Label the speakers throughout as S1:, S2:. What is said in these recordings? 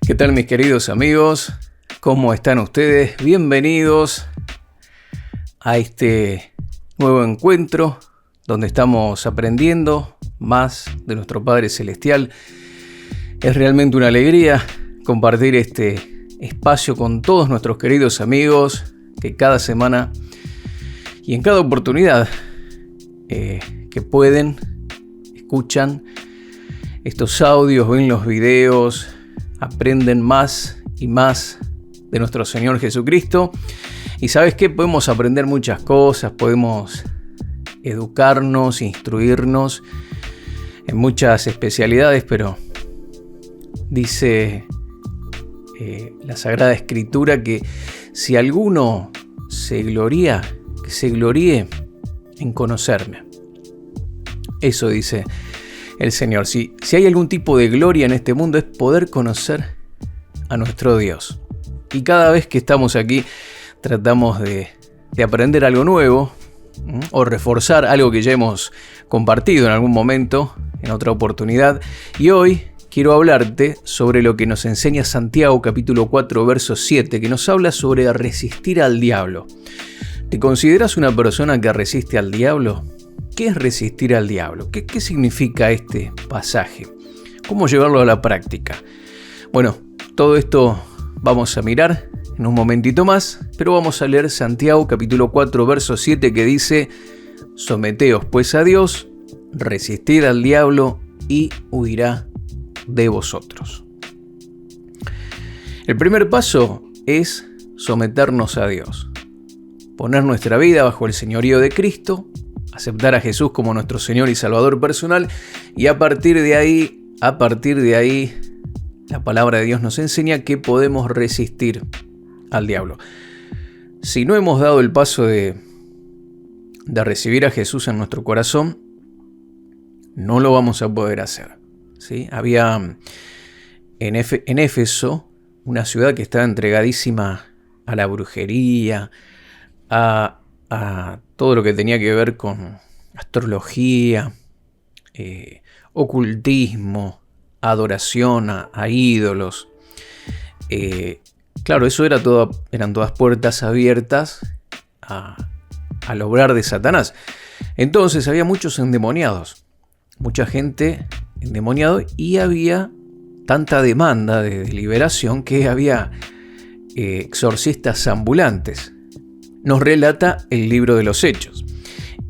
S1: ¿Qué tal, mis queridos amigos? ¿Cómo están ustedes? Bienvenidos a este nuevo encuentro donde estamos aprendiendo más de nuestro Padre Celestial. Es realmente una alegría compartir este espacio con todos nuestros queridos amigos que cada semana y en cada oportunidad que pueden, escuchan estos audios, ven los videos, aprenden más y más de nuestro Señor Jesucristo. Y ¿sabes qué? Podemos aprender muchas cosas, podemos educarnos, instruirnos en muchas especialidades, pero dice la Sagrada Escritura que si alguno se gloría, que se gloríe en conocerme. Eso dice el Señor. Si hay algún tipo de gloria en este mundo es poder conocer a nuestro Dios. Y cada vez que estamos aquí tratamos de aprender algo nuevo o reforzar algo que ya hemos compartido en algún momento, en otra oportunidad. Y hoy quiero hablarte sobre lo que nos enseña Santiago capítulo 4 verso 7, que nos habla sobre resistir al diablo. ¿Te consideras una persona que resiste al diablo? ¿Qué es resistir al diablo? ¿Qué significa este pasaje? ¿Cómo llevarlo a la práctica? Bueno, todo esto vamos a mirar en un momentito más, pero vamos a leer Santiago capítulo 4 verso 7 que dice: someteos pues a Dios, resistid al diablo y huirá de vosotros. El primer paso es someternos a Dios, poner nuestra vida bajo el señorío de Cristo, aceptar a Jesús como nuestro Señor y Salvador personal, y a partir de ahí, la palabra de Dios nos enseña que podemos resistir al diablo. Si no hemos dado el paso de recibir a Jesús en nuestro corazón, no lo vamos a poder hacer, ¿sí? Había en Éfeso una ciudad que estaba entregadísima a la brujería, a todo lo que tenía que ver con astrología, ocultismo, adoración a ídolos. Claro, eso eran todas puertas abiertas al obrar de Satanás. Entonces había muchos endemoniados, mucha gente endemoniado, y había tanta demanda de liberación que había exorcistas ambulantes. Nos relata el libro de los Hechos.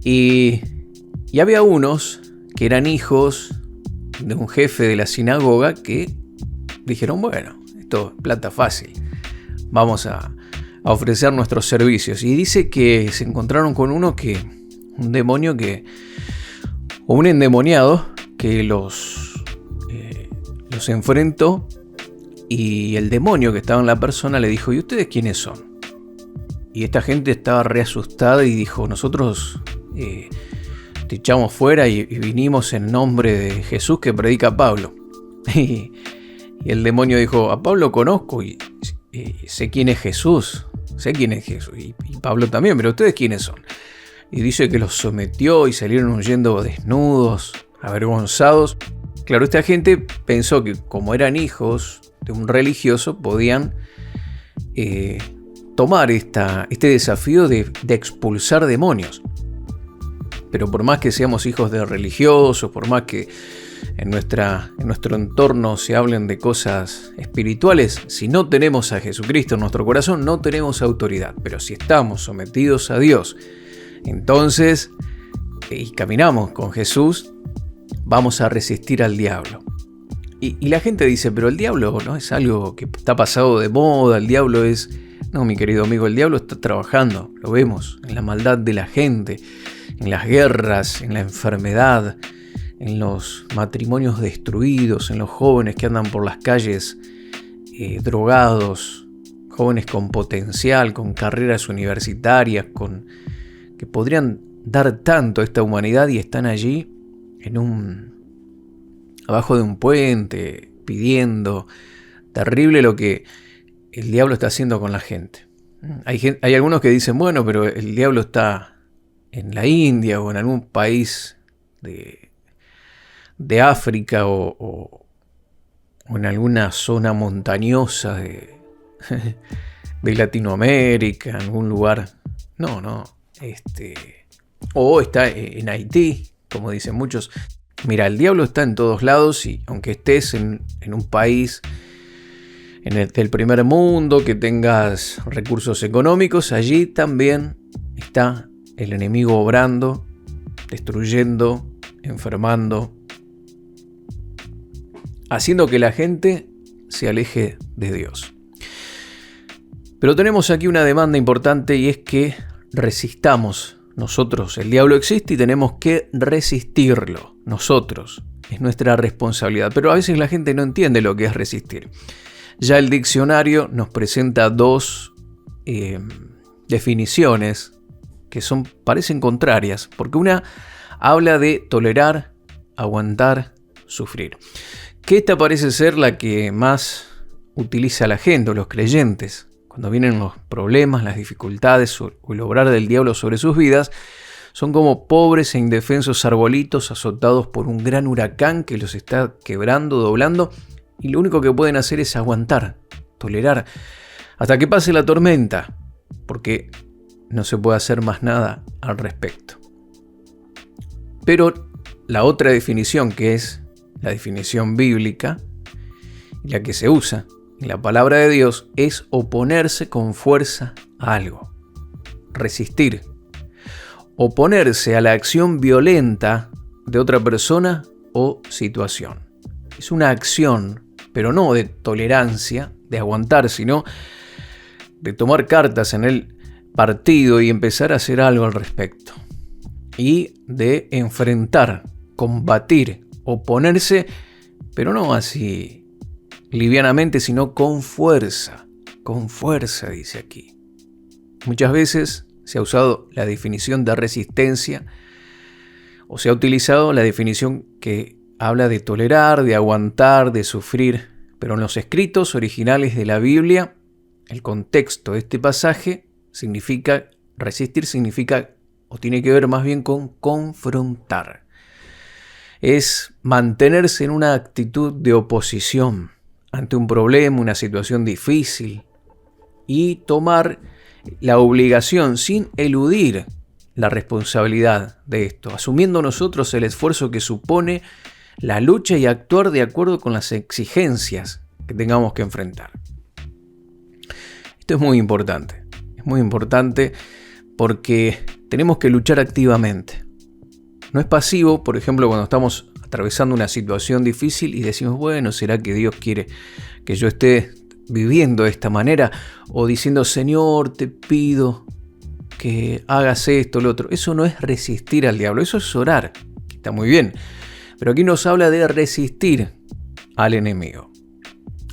S1: Y había unos que eran hijos de un jefe de la sinagoga que dijeron, bueno, esto es plata fácil, vamos a ofrecer nuestros servicios. Y dice que se encontraron con un endemoniado que los enfrentó, y el demonio que estaba en la persona le dijo, ¿y ustedes quiénes son? Y esta gente estaba re asustada y dijo, nosotros te echamos fuera y vinimos en nombre de Jesús que predica Pablo. Y el demonio dijo, a Pablo conozco y sé quién es Jesús. Y Pablo también, pero ¿ustedes quiénes son? Y dice que los sometió y salieron huyendo desnudos, avergonzados. Claro, esta gente pensó que como eran hijos de un religioso podían tomar este desafío de expulsar demonios. Pero por más que seamos hijos de religiosos, por más que en nuestro entorno se hablen de cosas espirituales, si no tenemos a Jesucristo en nuestro corazón, no tenemos autoridad. Pero si estamos sometidos a Dios, entonces, y caminamos con Jesús, vamos a resistir al diablo. Y la gente dice, pero el diablo no es algo que está pasado de moda, el diablo es... No, mi querido amigo, el diablo está trabajando, lo vemos, en la maldad de la gente, en las guerras, en la enfermedad, en los matrimonios destruidos, en los jóvenes que andan por las calles drogados, jóvenes con potencial, con carreras universitarias, que podrían dar tanto a esta humanidad y están allí abajo de un puente, pidiendo. Terrible lo que el diablo está haciendo con la gente. Hay algunos que dicen, bueno, pero el diablo está en la India o en algún país de África o o en alguna zona montañosa de Latinoamérica, en algún lugar. No. O está en Haití, como dicen muchos. Mira, el diablo está en todos lados y aunque estés en un país del primer mundo, que tengas recursos económicos, allí también está el enemigo obrando, destruyendo, enfermando, haciendo que la gente se aleje de Dios. Pero tenemos aquí una demanda importante y es que resistamos nosotros. El diablo existe y tenemos que resistirlo nosotros. Es nuestra responsabilidad. Pero a veces la gente no entiende lo que es resistir. Ya el diccionario nos presenta dos definiciones que parecen contrarias, porque una habla de tolerar, aguantar, sufrir. Que esta parece ser la que más utiliza la gente o los creyentes. Cuando vienen los problemas, las dificultades o el obrar del diablo sobre sus vidas, son como pobres e indefensos arbolitos azotados por un gran huracán que los está quebrando, doblando, y lo único que pueden hacer es aguantar, tolerar, hasta que pase la tormenta, porque no se puede hacer más nada al respecto. Pero la otra definición, que es la definición bíblica, y la que se usa en la palabra de Dios, es oponerse con fuerza a algo, resistir, oponerse a la acción violenta de otra persona o situación. Es una acción, pero no de tolerancia, de aguantar, sino de tomar cartas en el partido y empezar a hacer algo al respecto. Y de enfrentar, combatir, oponerse, pero no así livianamente, sino con fuerza, dice aquí. Muchas veces se ha usado la definición de resistencia o se ha utilizado la definición que habla de tolerar, de aguantar, de sufrir, pero en los escritos originales de la Biblia, el contexto de este pasaje significa, resistir significa, o tiene que ver más bien con confrontar. Es mantenerse en una actitud de oposición ante un problema, una situación difícil, y tomar la obligación sin eludir la responsabilidad de esto, asumiendo nosotros el esfuerzo que supone la lucha y actuar de acuerdo con las exigencias que tengamos que enfrentar. Esto es muy importante porque tenemos que luchar activamente. No es pasivo, por ejemplo, cuando estamos atravesando una situación difícil y decimos, bueno, ¿será que Dios quiere que yo esté viviendo de esta manera? O diciendo, Señor, te pido que hagas esto, lo otro. Eso no es resistir al diablo, eso es orar, que está muy bien. Pero aquí nos habla de resistir al enemigo.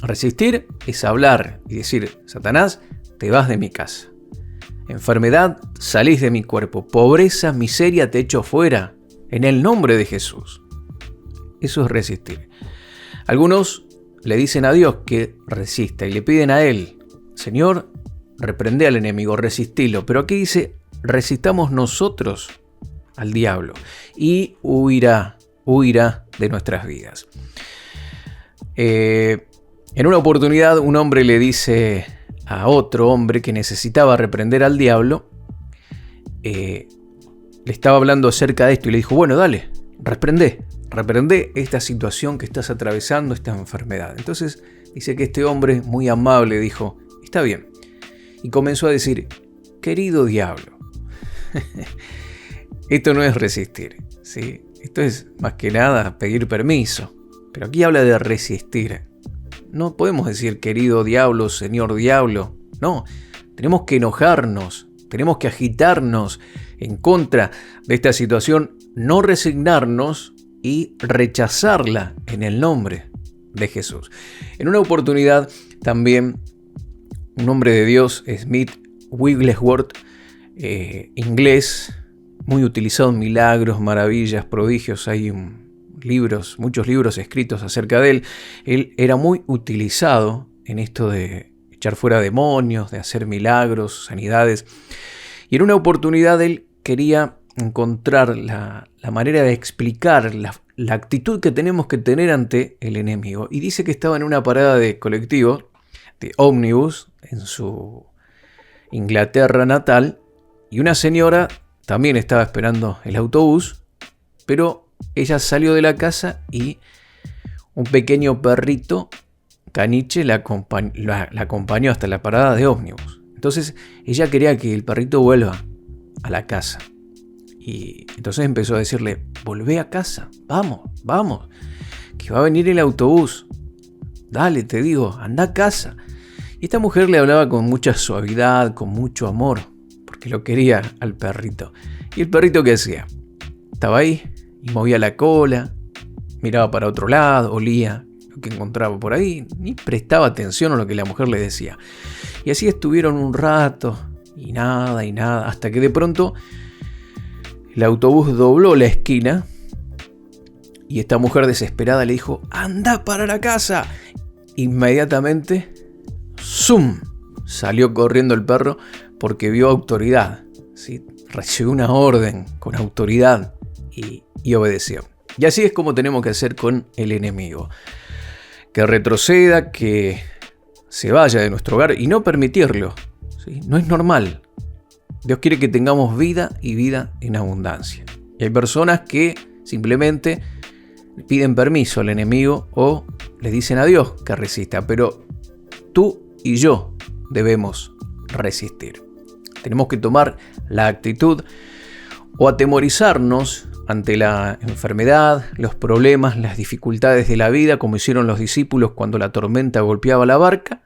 S1: Resistir es hablar y decir, Satanás, te vas de mi casa. Enfermedad, salís de mi cuerpo. Pobreza, miseria, te echo fuera. En el nombre de Jesús. Eso es resistir. Algunos le dicen a Dios que resista y le piden a Él, Señor, reprende al enemigo, resistilo. Pero aquí dice, resistamos nosotros al diablo y huirá de nuestras vidas. En una oportunidad un hombre le dice a otro hombre que necesitaba reprender al diablo, le estaba hablando acerca de esto y le dijo, bueno, dale, reprende esta situación que estás atravesando, esta enfermedad. Entonces dice que este hombre muy amable dijo, está bien, y comenzó a decir, querido diablo. Esto no es resistir, ¿sí? Esto es más que nada pedir permiso, pero aquí habla de resistir. No podemos decir querido diablo, señor diablo, no, tenemos que enojarnos, tenemos que agitarnos en contra de esta situación, no resignarnos y rechazarla en el nombre de Jesús. En una oportunidad también un hombre de Dios, Smith Wigglesworth, inglés, muy utilizado en milagros, maravillas, prodigios, hay muchos libros escritos acerca de él. Él era muy utilizado en esto de echar fuera demonios, de hacer milagros, sanidades. Y en una oportunidad él quería encontrar la manera de explicar la actitud que tenemos que tener ante el enemigo. Y dice que estaba en una parada de colectivo, de ómnibus, en su Inglaterra natal, y una señora también estaba esperando el autobús, pero ella salió de la casa y un pequeño perrito caniche la acompañó hasta la parada de ómnibus. Entonces ella quería que el perrito vuelva a la casa. Y entonces empezó a decirle: volvé a casa, vamos, que va a venir el autobús. Dale, te digo, anda a casa. Y esta mujer le hablaba con mucha suavidad, con mucho amor, porque lo quería al perrito. ¿Y el perrito qué hacía? Estaba ahí y movía la cola, miraba para otro lado, olía lo que encontraba por ahí, ni prestaba atención a lo que la mujer le decía. Y así estuvieron un rato, y nada, hasta que de pronto el autobús dobló la esquina y esta mujer desesperada le dijo: ¡anda para la casa! Inmediatamente, ¡zum!, salió corriendo el perro porque vio autoridad, ¿sí? Recibió una orden con autoridad y obedeció. Y así es como tenemos que hacer con el enemigo. Que retroceda, que se vaya de nuestro hogar y no permitirlo, ¿sí? No es normal. Dios quiere que tengamos vida y vida en abundancia. Y hay personas que simplemente le piden permiso al enemigo o le dicen a Dios que resista. Pero tú y yo debemos resistir. Tenemos que tomar la actitud o atemorizarnos ante la enfermedad, los problemas, las dificultades de la vida, como hicieron los discípulos cuando la tormenta golpeaba la barca,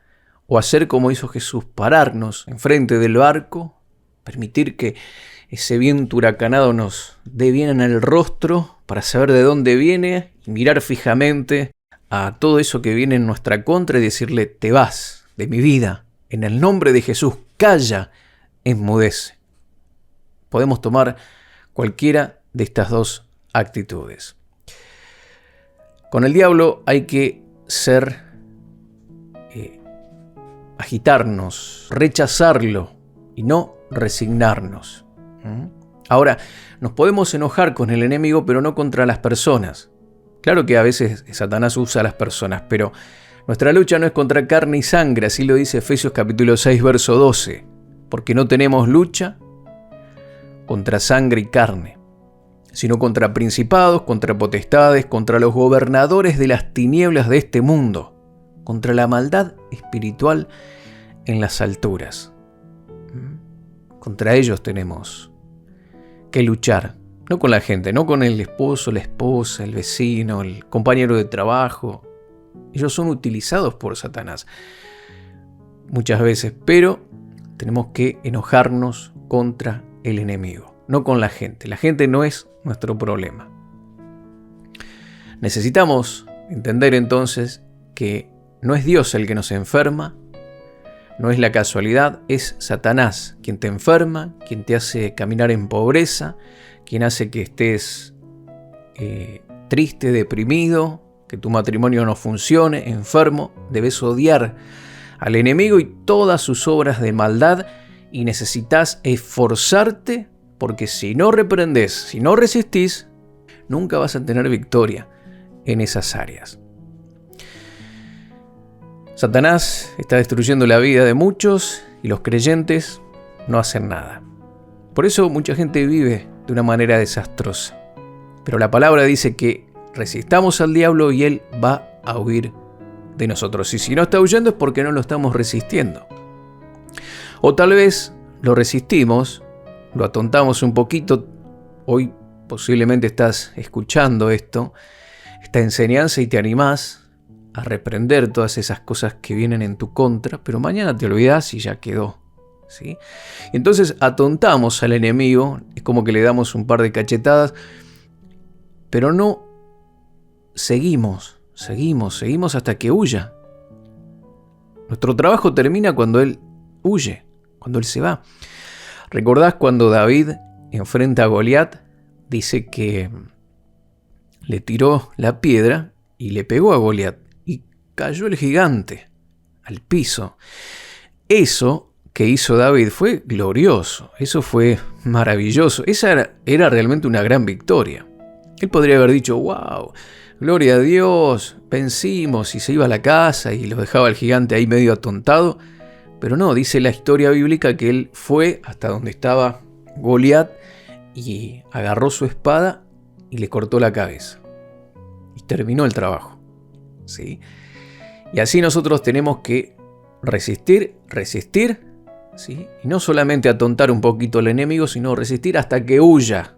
S1: o hacer como hizo Jesús: pararnos enfrente del barco, permitir que ese viento huracanado nos dé bien en el rostro para saber de dónde viene y mirar fijamente a todo eso que viene en nuestra contra y decirle: te vas de mi vida, en el nombre de Jesús, calla, enmudece. Podemos tomar cualquiera de estas dos actitudes. Con el diablo hay que agitarnos, rechazarlo y no resignarnos. Ahora, nos podemos enojar con el enemigo, pero no contra las personas. Claro que a veces Satanás usa a las personas, pero nuestra lucha no es contra carne y sangre, así lo dice Efesios capítulo 6, verso 12, porque no tenemos lucha contra sangre y carne, sino contra principados, contra potestades, contra los gobernadores de las tinieblas de este mundo, contra la maldad espiritual en las alturas. Contra ellos tenemos que luchar, no con la gente, no con el esposo, la esposa, el vecino, el compañero de trabajo. Ellos son utilizados por Satanás muchas veces, pero tenemos que enojarnos contra el enemigo, no con la gente. La gente no es nuestro problema. Necesitamos entender entonces que no es Dios el que nos enferma, no es la casualidad, es Satanás quien te enferma, quien te hace caminar en pobreza, quien hace que estés triste, deprimido, que tu matrimonio no funcione, enfermo. Debes odiar al enemigo y todas sus obras de maldad y necesitas esforzarte, porque si no reprendes, si no resistís, nunca vas a tener victoria en esas áreas. Satanás está destruyendo la vida de muchos y los creyentes no hacen nada. Por eso mucha gente vive de una manera desastrosa. Pero la palabra dice que resistamos al diablo y él va a huir de nosotros. Y si no está huyendo es porque no lo estamos resistiendo. O tal vez lo resistimos, lo atontamos un poquito. Hoy posiblemente estás escuchando esta enseñanza y te animás a reprender todas esas cosas que vienen en tu contra, pero mañana te olvidás y ya quedó, ¿sí? Entonces atontamos al enemigo, es como que le damos un par de cachetadas, pero no seguimos hasta que huya. Nuestro trabajo termina cuando él huye, cuando él se va. ¿Recordás cuando David enfrenta a Goliat? Dice que le tiró la piedra y le pegó a Goliat. Cayó el gigante al piso. Eso que hizo David fue glorioso, eso fue maravilloso, esa era realmente una gran victoria. Él podría haber dicho, wow, gloria a Dios, vencimos, y se iba a la casa y lo dejaba el gigante ahí medio atontado. Pero no, dice la historia bíblica que él fue hasta donde estaba Goliat y agarró su espada y le cortó la cabeza. Y terminó el trabajo. ¿Sí? Y así nosotros tenemos que resistir, ¿sí? Y no solamente atontar un poquito al enemigo, sino resistir hasta que huya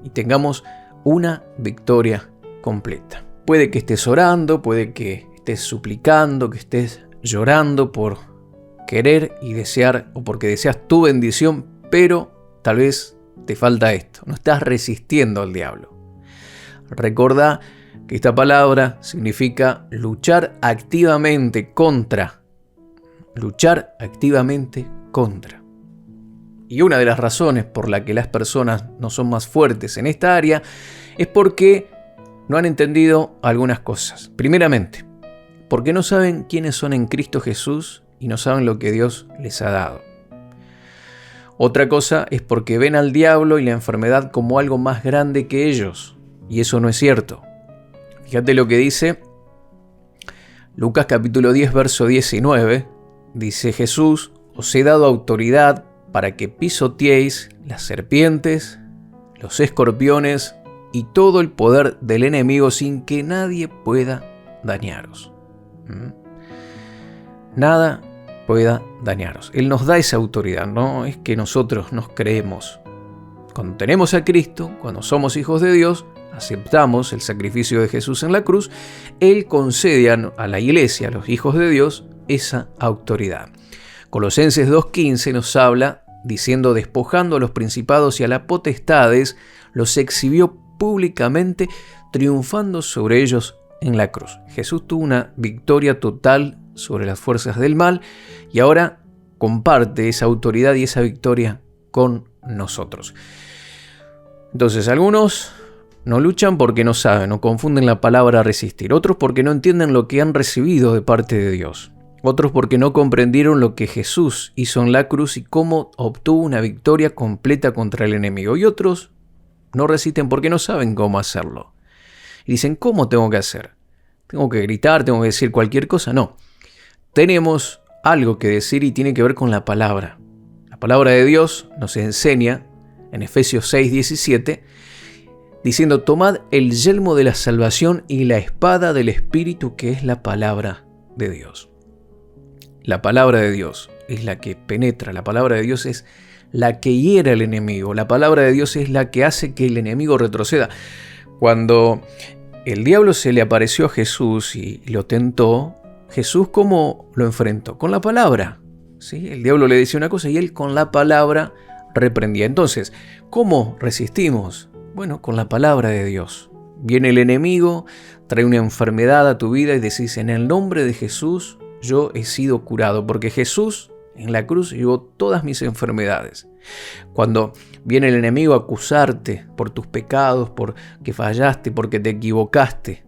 S1: y tengamos una victoria completa. Puede que estés orando, puede que estés suplicando, que estés llorando por querer y desear, o porque deseas tu bendición, pero tal vez te falta esto, no estás resistiendo al diablo. Recordá que esta palabra significa luchar activamente contra. Luchar activamente contra. Y una de las razones por la que las personas no son más fuertes en esta área es porque no han entendido algunas cosas. Primeramente, porque no saben quiénes son en Cristo Jesús y no saben lo que Dios les ha dado. Otra cosa es porque ven al diablo y la enfermedad como algo más grande que ellos. Y eso no es cierto. Fíjate lo que dice Lucas capítulo 10, verso 19. Dice Jesús, os he dado autoridad para que pisoteéis las serpientes, los escorpiones y todo el poder del enemigo sin que nadie pueda dañaros. Nada pueda dañaros. Él nos da esa autoridad, no es que nosotros nos creemos. Cuando tenemos a Cristo, cuando somos hijos de Dios, aceptamos el sacrificio de Jesús en la cruz, Él concede a la iglesia, a los hijos de Dios, esa autoridad. Colosenses 2:15 nos habla diciendo, despojando a los principados y a las potestades, los exhibió públicamente, triunfando sobre ellos en la cruz. Jesús tuvo una victoria total sobre las fuerzas del mal y ahora comparte esa autoridad y esa victoria con nosotros. Entonces, algunos no luchan porque no saben o confunden la palabra resistir. Otros porque no entienden lo que han recibido de parte de Dios. Otros porque no comprendieron lo que Jesús hizo en la cruz y cómo obtuvo una victoria completa contra el enemigo. Y otros no resisten porque no saben cómo hacerlo. Y dicen, ¿cómo tengo que hacer? ¿Tengo que gritar? ¿Tengo que decir cualquier cosa? No. Tenemos algo que decir y tiene que ver con la palabra. La palabra de Dios nos enseña en Efesios 6:17, diciendo, tomad el yelmo de la salvación y la espada del Espíritu, que es la palabra de Dios. La palabra de Dios es la que penetra, la palabra de Dios es la que hiere al enemigo, la palabra de Dios es la que hace que el enemigo retroceda. Cuando el diablo se le apareció a Jesús y lo tentó, Jesús ¿cómo lo enfrentó? Con la palabra. ¿Sí? El diablo le decía una cosa y él con la palabra reprendía. Entonces, ¿cómo resistimos? Bueno, con la palabra de Dios. Viene el enemigo, trae una enfermedad a tu vida y decís, en el nombre de Jesús yo he sido curado, porque Jesús en la cruz llevó todas mis enfermedades. Cuando viene el enemigo a acusarte por tus pecados, por que fallaste, porque te equivocaste,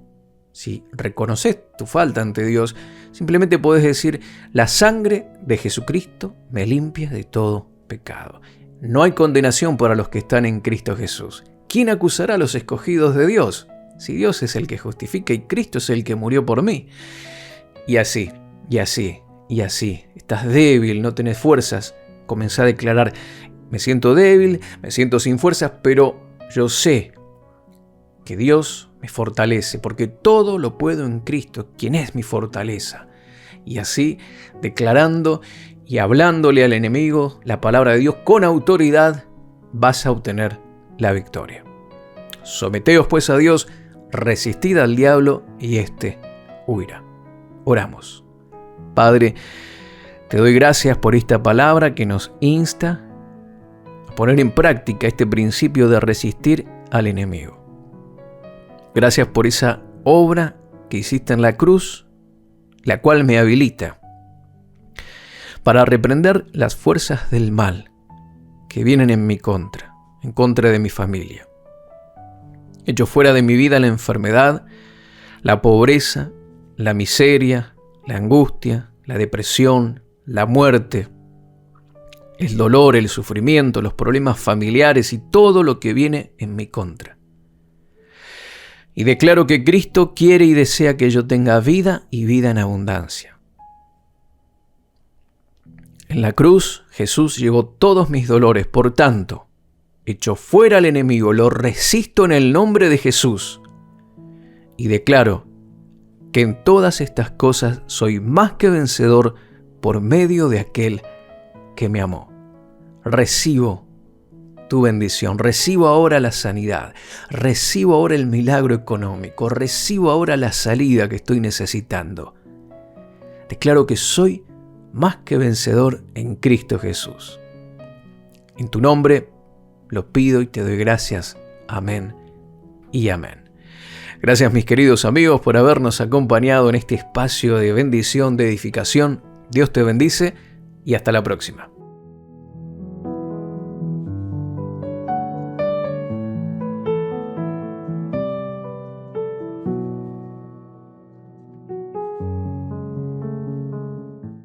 S1: si reconoces tu falta ante Dios, simplemente podés decir, la sangre de Jesucristo me limpia de todo pecado. No hay condenación para los que están en Cristo Jesús. ¿Quién acusará a los escogidos de Dios? Si Dios es el que justifica y Cristo es el que murió por mí. Y así, y así, y así. Estás débil, no tenés fuerzas. Comenzá a declarar, me siento débil, me siento sin fuerzas, pero yo sé que Dios me fortalece, porque todo lo puedo en Cristo, quien es mi fortaleza. Y así, declarando y hablándole al enemigo la palabra de Dios con autoridad, vas a obtener la victoria. Someteos pues a Dios, resistid al diablo y éste huirá. Oramos. Padre, te doy gracias por esta palabra que nos insta a poner en práctica este principio de resistir al enemigo. Gracias por esa obra que hiciste en la cruz, la cual me habilita para reprender las fuerzas del mal que vienen en mi contra, en contra de mi familia. Echo fuera de mi vida la enfermedad, la pobreza, la miseria, la angustia, la depresión, la muerte, el dolor, el sufrimiento, los problemas familiares y todo lo que viene en mi contra. Y declaro que Cristo quiere y desea que yo tenga vida y vida en abundancia. En la cruz, Jesús llevó todos mis dolores, por tanto, echo fuera al enemigo, lo resisto en el nombre de Jesús y declaro que en todas estas cosas soy más que vencedor por medio de aquel que me amó. Recibo tu bendición, recibo ahora la sanidad, recibo ahora el milagro económico, recibo ahora la salida que estoy necesitando. Declaro que soy más que vencedor en Cristo Jesús. En tu nombre lo pido y te doy gracias. Amén y amén. Gracias, mis queridos amigos, por habernos acompañado en este espacio de bendición, de edificación. Dios te bendice y hasta la próxima.